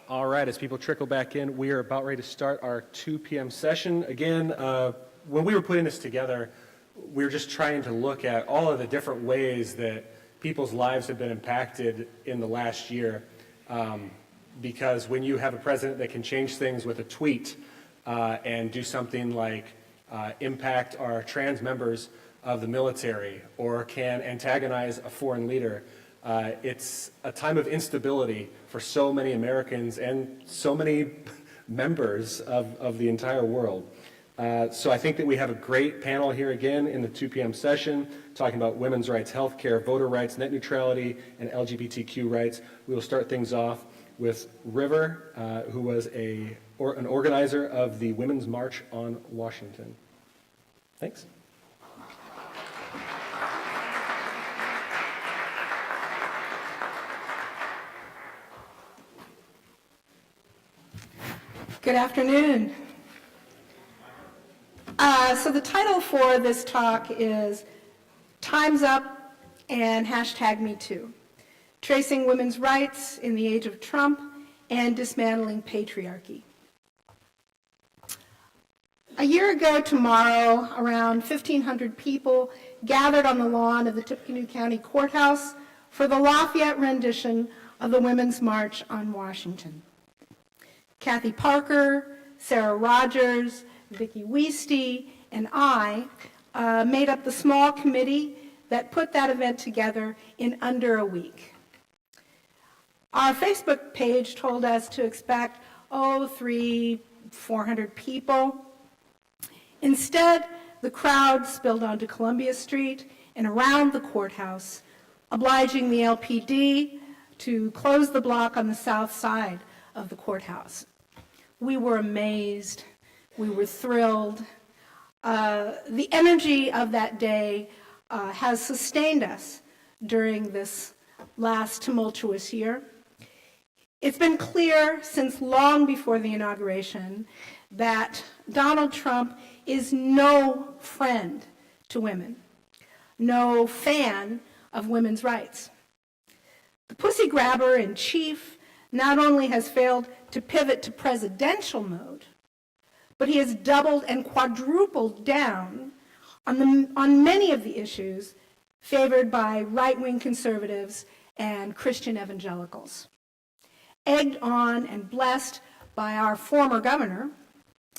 All right, as people trickle back in, we are about ready to start our 2 p.m. session. Again, when we were putting this together, we were just trying to look at all of the different ways that people's lives have been impacted in the last year. Because when you have a president that can change things with a tweet and do something like impact our trans members of the military or can antagonize a foreign leader, it's a time of instability for so many Americans and so many members of the entire world. So I think that we have a great panel here again in the 2 p.m. session talking about women's rights, health care, voter rights, net neutrality, and LGBTQ rights. We will start things off with River, who was an organizer of the Women's March on Washington. Thanks. Good afternoon. So the title for this talk is Time's Up and #MeToo, Tracing Women's Rights in the Age of Trump and Dismantling Patriarchy. A year ago tomorrow, around 1,500 people gathered on the lawn of the Tippecanoe County Courthouse for the Lafayette rendition of the Women's March on Washington. Kathy Parker, Sarah Rogers, Vicki Weisty, and I made up the small committee that put that event together in under a week. Our Facebook page told us to expect, 300-400 people. Instead, the crowd spilled onto Columbia Street and around the courthouse, obliging the LPD to close the block on the south side of the courthouse. We were amazed. We were thrilled. The energy of that day has sustained us during this last tumultuous year. It's been clear since long before the inauguration that Donald Trump is no friend to women, no fan of women's rights. The pussy grabber in chief not only has failed to pivot to presidential mode, but he has doubled and quadrupled down on many of the issues favored by right-wing conservatives and Christian evangelicals. Egged on and blessed by our former governor,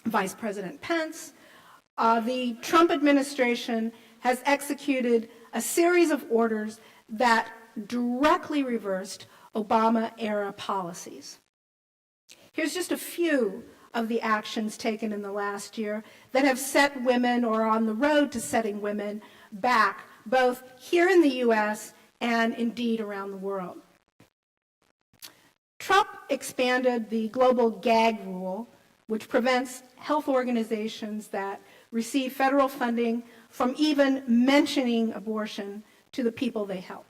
Vice President Pence, the Trump administration has executed a series of orders that directly reversed Obama-era policies. Here's just a few of the actions taken in the last year that have set women, or on the road to setting women, back, both here in the U.S. and indeed around the world. Trump expanded the global gag rule, which prevents health organizations that receive federal funding from even mentioning abortion to the people they help.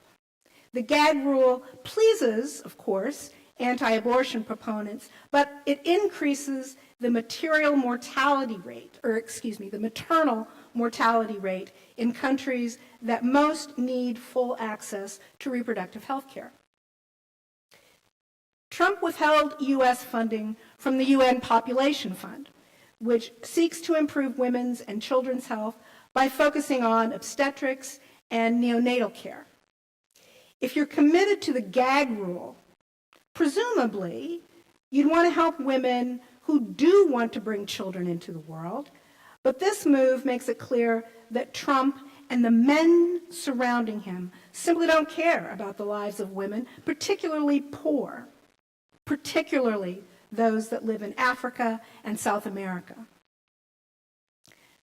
The gag rule pleases, of course, anti-abortion proponents, but it increases the maternal mortality rate in countries that most need full access to reproductive health care. Trump withheld U.S. funding from the UN Population Fund, which seeks to improve women's and children's health by focusing on obstetrics and neonatal care. If you're committed to the gag rule, presumably you'd want to help women who do want to bring children into the world, but this move makes it clear that Trump and the men surrounding him simply don't care about the lives of women, particularly poor, particularly those that live in Africa and South America.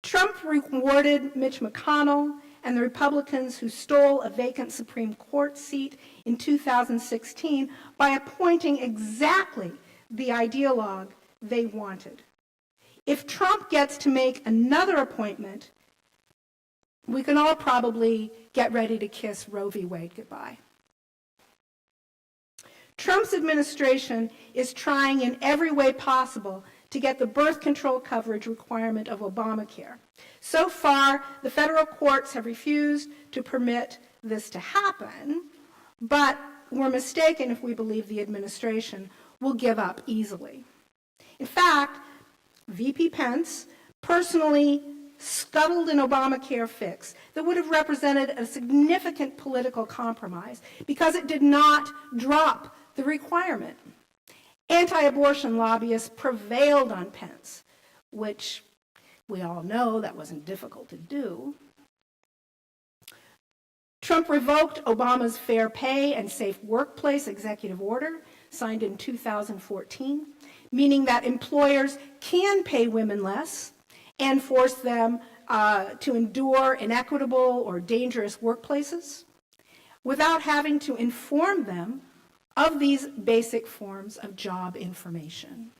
Trump rewarded Mitch McConnell and the Republicans who stole a vacant Supreme Court seat in 2016 by appointing exactly the ideologue they wanted. If Trump gets to make another appointment, we can all probably get ready to kiss Roe v. Wade goodbye. Trump's administration is trying in every way possible to get the birth control coverage requirement of Obamacare. So far, the federal courts have refused to permit this to happen, but we're mistaken if we believe the administration will give up easily. In fact, VP Pence personally scuttled an Obamacare fix that would have represented a significant political compromise because it did not drop the requirement. Anti-abortion lobbyists prevailed on Pence, which we all know that wasn't difficult to do. Trump revoked Obama's Fair Pay and Safe Workplace executive order, signed in 2014, meaning that employers can pay women less and force them to endure inequitable or dangerous workplaces without having to inform them of these basic forms of job information.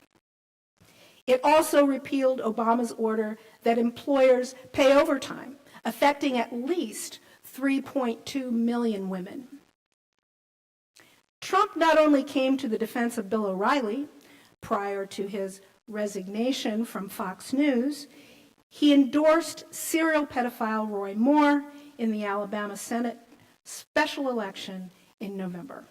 It also repealed Obama's order that employers pay overtime, affecting at least 3.2 million women. Trump not only came to the defense of Bill O'Reilly prior to his resignation from Fox News, he endorsed serial pedophile Roy Moore in the Alabama Senate special election in November.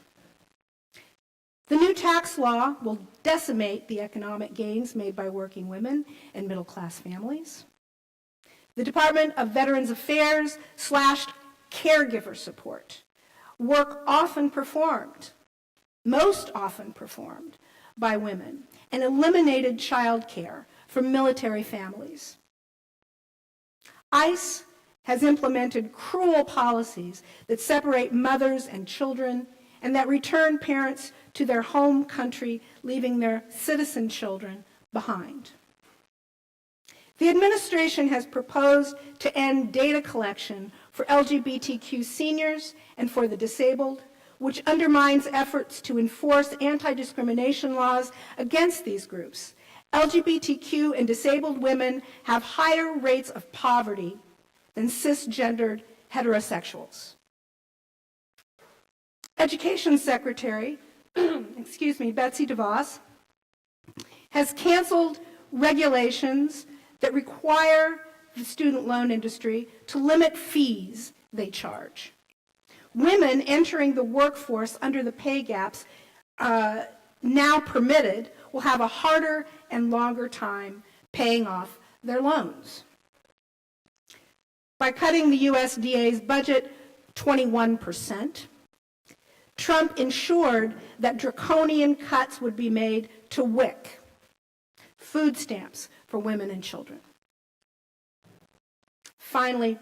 The new tax law will decimate the economic gains made by working women and middle-class families. The Department of Veterans Affairs slashed caregiver support, work often performed, most often performed by women, and eliminated child care for military families. ICE has implemented cruel policies that separate mothers and children and that return parents to their home country, leaving their citizen children behind. The administration has proposed to end data collection for LGBTQ seniors and for the disabled, which undermines efforts to enforce anti-discrimination laws against these groups. LGBTQ and disabled women have higher rates of poverty than cisgendered heterosexuals. Education Secretary, Betsy DeVos, has canceled regulations that require the student loan industry to limit fees they charge. Women entering the workforce under the pay gaps now permitted will have a harder and longer time paying off their loans. By cutting the USDA's budget 21%, Trump ensured that draconian cuts would be made to WIC, food stamps for women and children. Finally,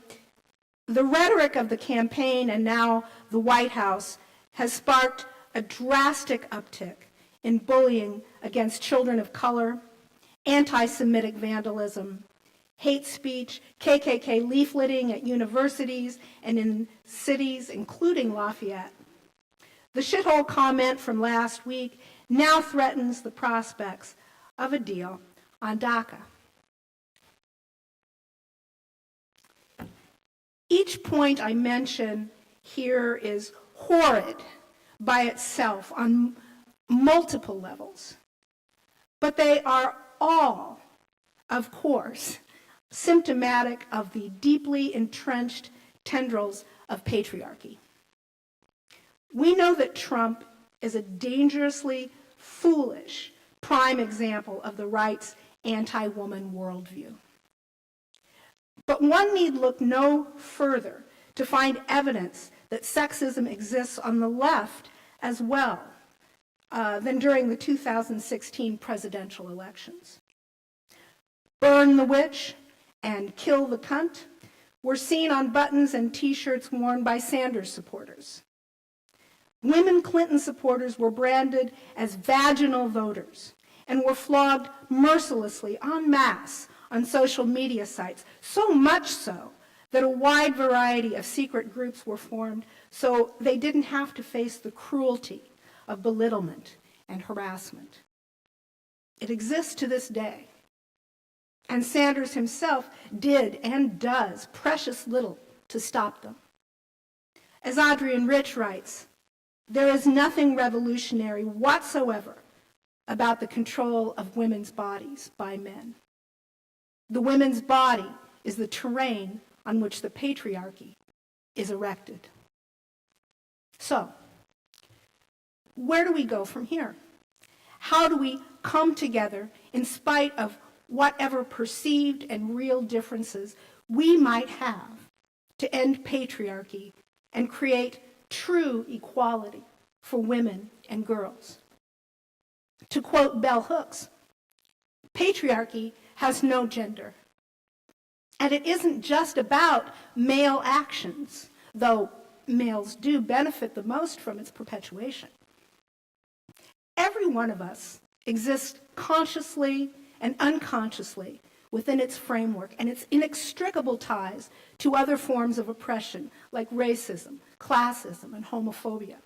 the rhetoric of the campaign and now the White House has sparked a drastic uptick in bullying against children of color, anti-Semitic vandalism, hate speech, KKK leafleting at universities and in cities, including Lafayette. The shithole comment from last week now threatens the prospects of a deal on DACA. Each point I mention here is horrid by itself on multiple levels, but they are all, of course, symptomatic of the deeply entrenched tendrils of patriarchy. We know that Trump is a dangerously foolish prime example of the right's anti-woman worldview. But one need look no further to find evidence that sexism exists on the left as well than during the 2016 presidential elections. Burn the witch and kill the cunt were seen on buttons and T-shirts worn by Sanders supporters. Women Clinton supporters were branded as vaginal voters and were flogged mercilessly en masse on social media sites, so much so that a wide variety of secret groups were formed so they didn't have to face the cruelty of belittlement and harassment. It exists to this day. And Sanders himself did and does precious little to stop them. As Adrienne Rich writes, there is nothing revolutionary whatsoever about the control of women's bodies by men. The women's body is the terrain on which the patriarchy is erected. So, where do we go from here? How do we come together in spite of whatever perceived and real differences we might have to end patriarchy and create true equality for women and girls? To quote Bell Hooks, patriarchy has no gender. And it isn't just about male actions, though males do benefit the most from its perpetuation. Every one of us exists consciously and unconsciously within its framework and its inextricable ties to other forms of oppression like racism, classism, and homophobia.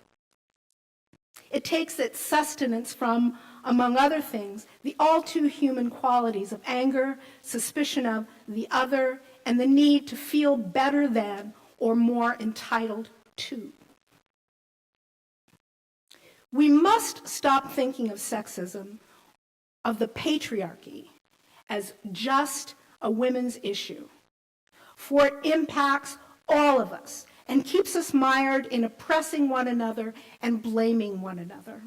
It takes its sustenance from, among other things, the all-too-human qualities of anger, suspicion of the other, and the need to feel better than or more entitled to. We must stop thinking of sexism, of the patriarchy, as just a women's issue, for it impacts all of us and keeps us mired in oppressing one another and blaming one another.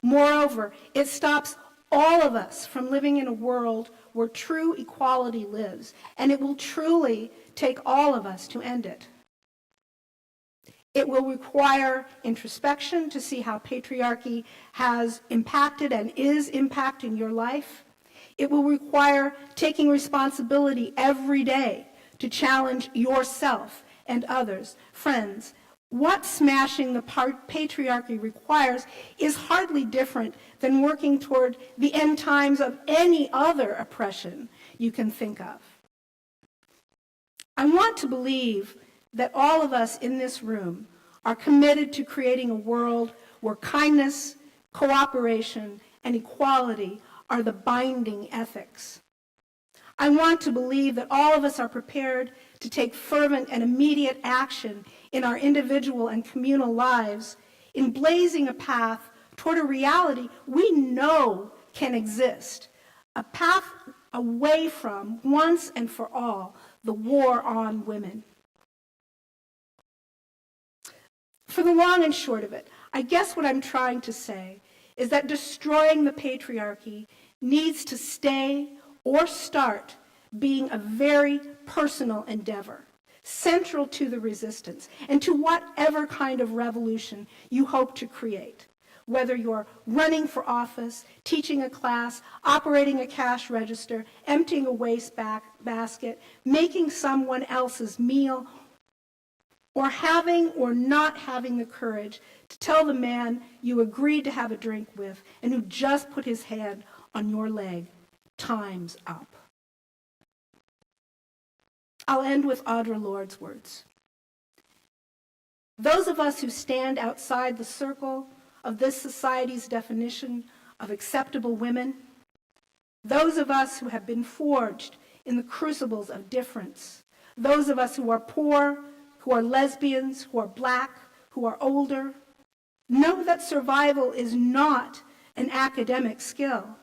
Moreover, it stops all of us from living in a world where true equality lives, and it will truly take all of us to end it. It will require introspection to see how patriarchy has impacted and is impacting your life. It will require taking responsibility every day to challenge yourself and others. Friends, what smashing the patriarchy requires is hardly different than working toward the end times of any other oppression you can think of. I want to believe that all of us in this room are committed to creating a world where kindness, cooperation, and equality are the binding ethics. I want to believe that all of us are prepared to take fervent and immediate action in our individual and communal lives in blazing a path toward a reality we know can exist, a path away from, once and for all, the war on women. For the long and short of it, I guess what I'm trying to say is that destroying the patriarchy needs to stay or start being a very personal endeavor, central to the resistance and to whatever kind of revolution you hope to create. Whether you're running for office, teaching a class, operating a cash register, emptying a waste basket, making someone else's meal, or having or not having the courage to tell the man you agreed to have a drink with and who just put his hand on your leg, time's up. I'll end with Audre Lorde's words. Those of us who stand outside the circle of this society's definition of acceptable women, those of us who have been forged in the crucibles of difference, those of us who are poor, who are lesbians, who are black, who are older, know that survival is not an academic skill.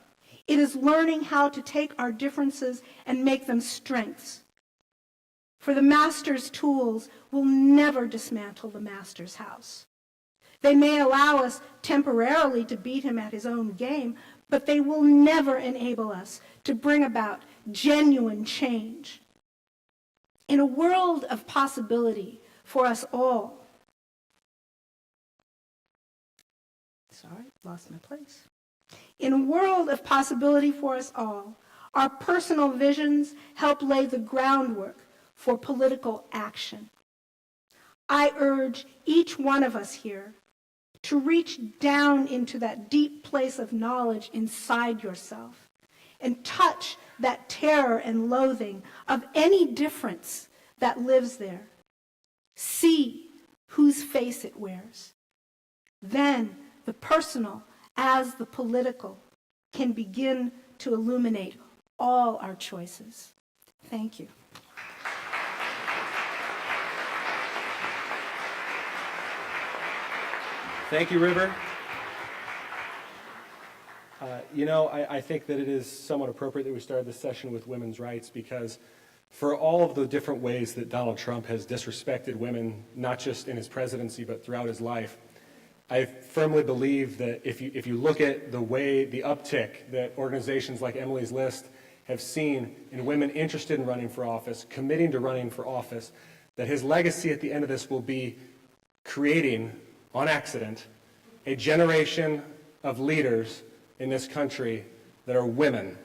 It is learning how to take our differences and make them strengths. For the master's tools will never dismantle the master's house. They may allow us temporarily to beat him at his own game, but they will never enable us to bring about genuine change. In a world of possibility for us all, lost my place. In a world of possibility for us all, our personal visions help lay the groundwork for political action. I urge each one of us here to reach down into that deep place of knowledge inside yourself and touch that terror and loathing of any difference that lives there. See whose face it wears. Then the personal as the political can begin to illuminate all our choices. Thank you. Thank you, River. I think that it is somewhat appropriate that we started this session with women's rights because for all of the different ways that Donald Trump has disrespected women, not just in his presidency, but throughout his life, I firmly believe that if you look at the way, the uptick that organizations like Emily's List have seen in women interested in running for office, committing to running for office, that his legacy at the end of this will be creating, on accident, a generation of leaders in this country that are women.